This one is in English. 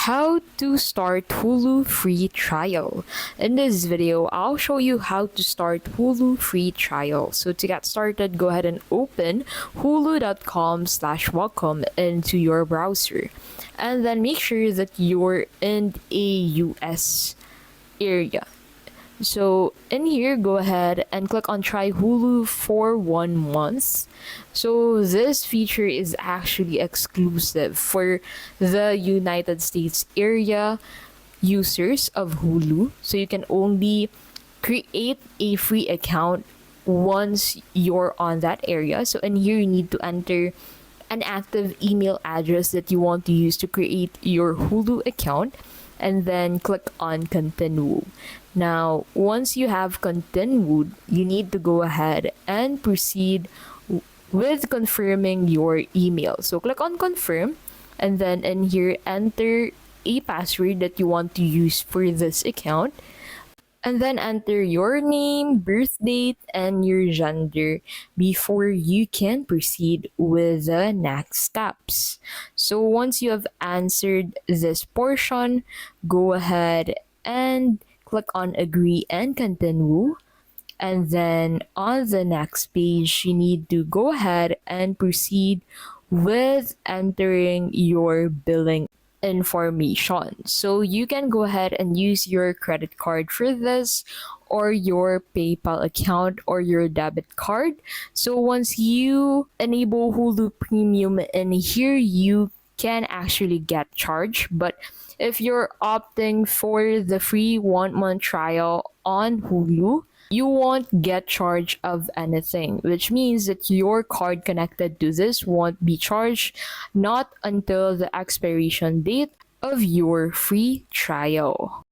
How to start Hulu free trial. In this video, I'll show you how to start Hulu free trial. So to get started, go ahead and open hulu.com/welcome into your browser. And then make sure that you're in a US area. So in here, go ahead and click on try Hulu for 1 month. So this feature is actually exclusive for the United States area users of Hulu. So you can only create a free account once you're on that area. So in here, you need to enter an active email address that you want to use to create your Hulu account, and then click on continue. Now, once you have continued, you need to go ahead and proceed with confirming your email. So click on confirm, and then in here, enter a password that you want to use for this account, and then enter your name, birth date, and your gender before you can proceed with the next steps. So once you have answered this portion, go ahead and click on agree and continue. And then on the next page, you need to go ahead and proceed with entering your billing information. So you can go ahead and use your credit card for this, or your PayPal account, or your debit card. So once you enable Hulu Premium in here, you can actually get charged. But if you're opting for the free 1 month trial on Hulu, you won't get charged of anything, which means that your card connected to this won't be charged, not until the expiration date of your free trial.